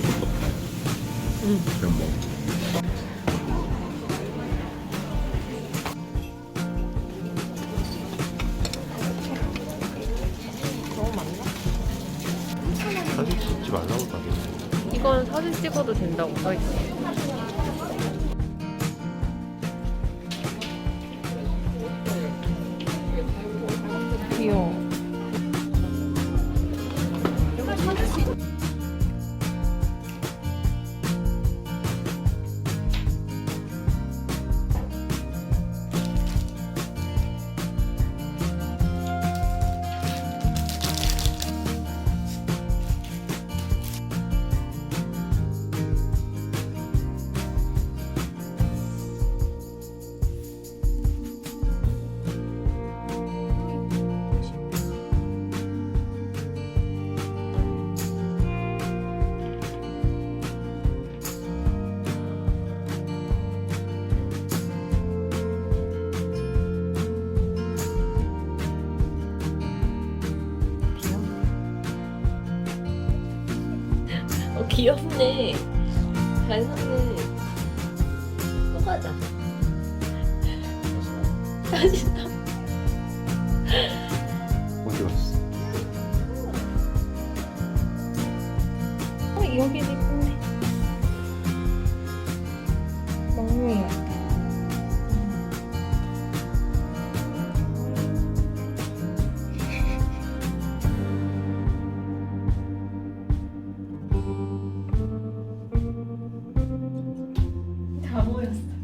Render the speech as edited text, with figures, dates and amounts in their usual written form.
별것 같아. 그냥 뭐. 너무 많나? 사진 찍지 말라고 하겠네. 이건 사진 찍어도 된다고 써있어. 귀여워. 귀엽네. 잘 샀네. 또 가자. 사진다. 어디 갔어? 여기도 이쁘네. 너무 예뻐. 다 모였어.